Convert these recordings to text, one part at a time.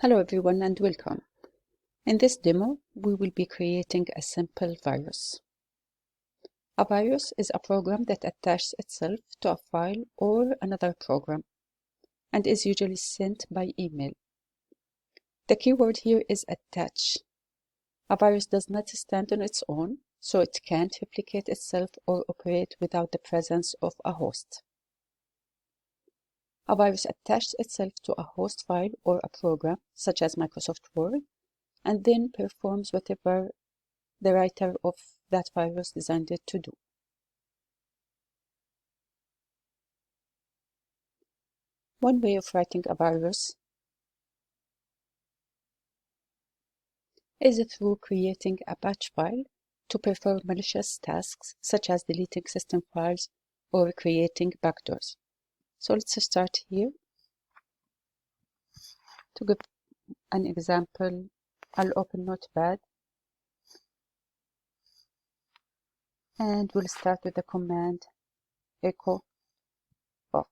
Hello everyone and welcome. In this demo, we will be creating a simple virus. A virus is a program that attaches itself to a file or another program and is usually sent by email. The keyword here is attach. A virus does not stand on its own, so it can't replicate itself or operate without the presence of a host. A virus attaches itself to a host file or a program, such as Microsoft Word, and then performs whatever the writer of that virus designed it to do. One way of writing a virus is through creating a batch file to perform malicious tasks such as deleting system files or creating backdoors. So let's start here. To give an example, I'll open Notepad and we'll start with the command echo off.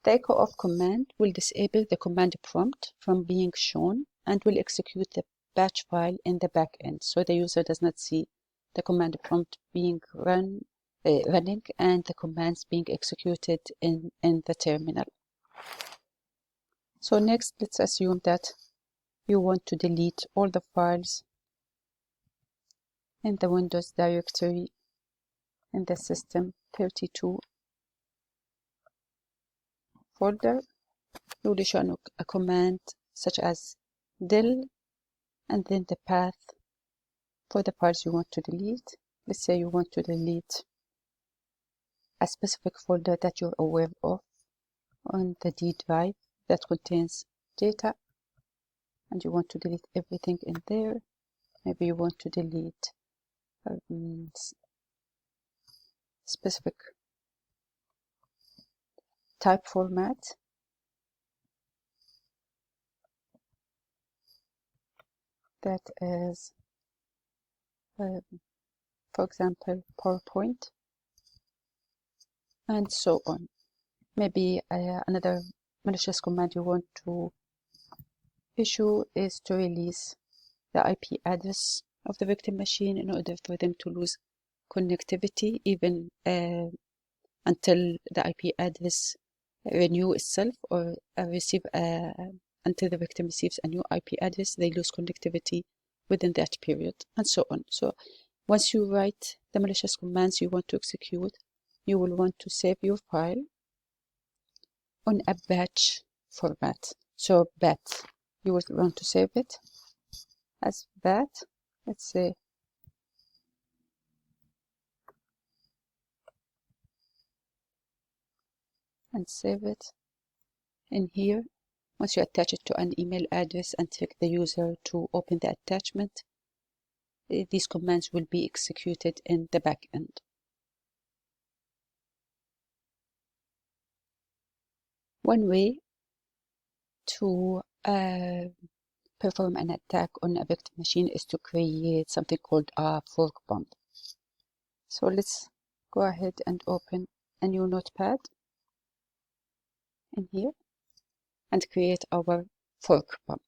The echo off command will disable the command prompt from being shown and will execute the batch file in the backend, so the user does not see the command prompt being running and the commands being executed in the terminal. So next, let's assume that you want to delete all the files in the Windows directory in the system32 folder. You will issue a command such as del and then the path for the files you want to delete. Let's say you want to delete a specific folder that you're aware of on the D drive that contains data, and you want to delete everything in there. Maybe you want to delete specific type format. That is, for example, PowerPoint, and so on. Maybe another malicious command you want to issue is to release the IP address of the victim machine in order for them to lose connectivity even until the IP address renew itself, or until the victim receives a new IP address, they lose connectivity within that period, and so on. So once you write the malicious commands you want to execute, you will want to save your file on a batch format. So bat, you will want to save it as bat, let's say and save it in here. Once you attach it to an email address and trick the user to open the attachment, these commands will be executed in the backend. One way to perform an attack on a victim machine is to create something called a fork bomb. So let's go ahead and open a new notepad in here and create our fork bomb.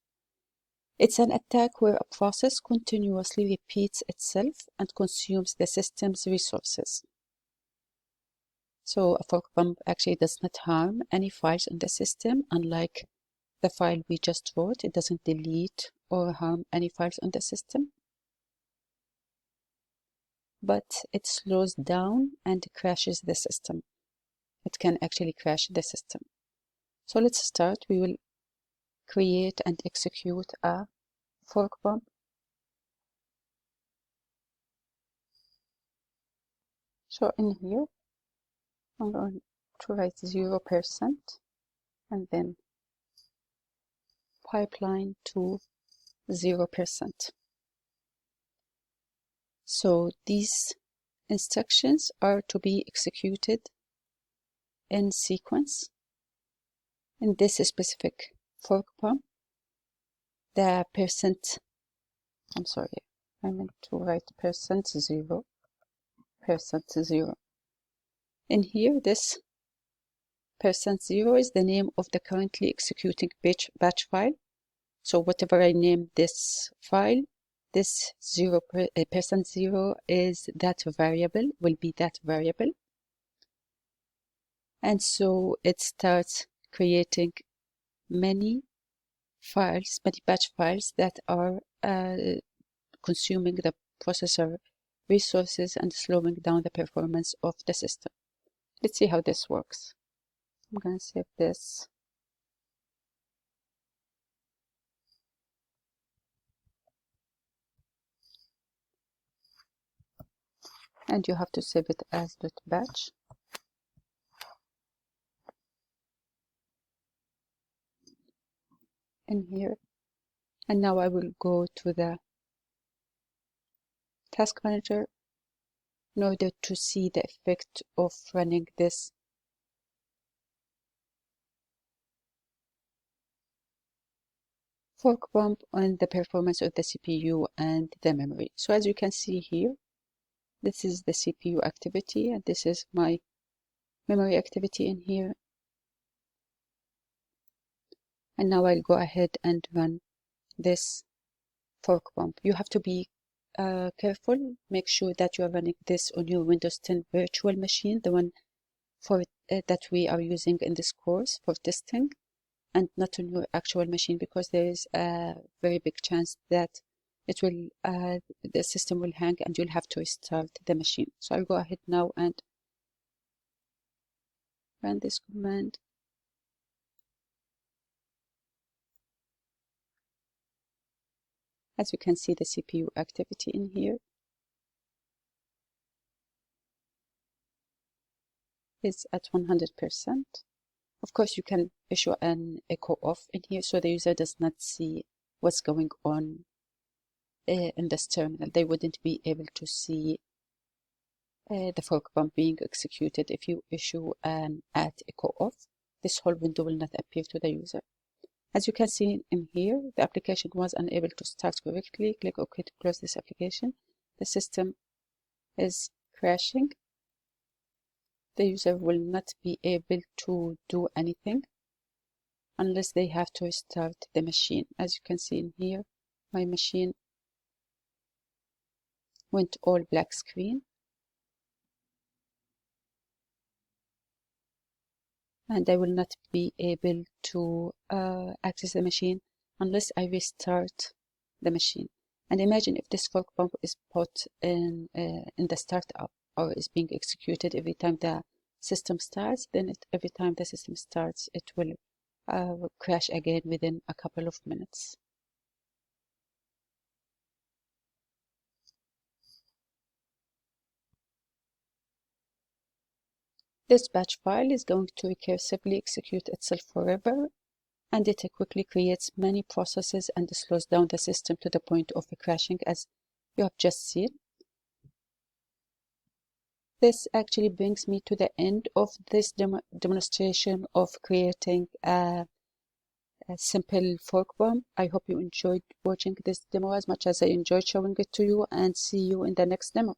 It's an attack where a process continuously repeats itself and consumes the system's resources. So a fork bomb actually does not harm any files in the system. Unlike the file we just wrote, it doesn't delete or harm any files on the system, but it slows down and crashes the system. It can actually crash the system. So let's start. We will create and execute a fork bomb. So in here, I'm going to write 0% and then pipeline to 0%. So these instructions are to be executed in sequence. In this specific fork bomb, the I meant to write %0. In here, this %0 is the name of the currently executing batch file. So whatever I name this file, this %0 is that variable, will be that variable. And so it starts creating many files, many batch files that are consuming the processor resources and slowing down the performance of the system. Let's see how this works. I'm going to save this. And you have to save it as .batch. In here. And now I will go to the task manager in order to see the effect of running this fork bump on the performance of the CPU and the memory. So as you can see here, this is the CPU activity and this is my memory activity in here. And now I'll go ahead and run this fork bump. You have to be careful. Make sure that you are running this on your Windows 10 virtual machine, the one for that we are using in this course for testing, and not on your actual machine, because there is a very big chance that it will the system will hang and you'll have to restart the machine. So I'll go ahead now and run this command. As you can see, the CPU activity in here is at 100%. Of course, you can issue an echo off in here so the user does not see what's going on in this terminal. They wouldn't be able to see the fork bump being executed. If you issue an @echo off, this whole window will not appear to the user. As you can see in here, the application was unable to start correctly. Click OK to close this application. The system is crashing. The user will not be able to do anything unless they have to restart the machine. As you can see in here, my machine went all black screen. And I will not be able to access the machine unless I restart the machine. And imagine if this fork bump is put in the startup or is being executed every time the system starts, then every time the system starts, it will crash again within a couple of minutes. This batch file is going to recursively execute itself forever, and it quickly creates many processes and slows down the system to the point of crashing, as you have just seen. This actually brings me to the end of this demonstration of creating a simple fork bump. I hope you enjoyed watching this demo as much as I enjoyed showing it to you, and see you in the next demo.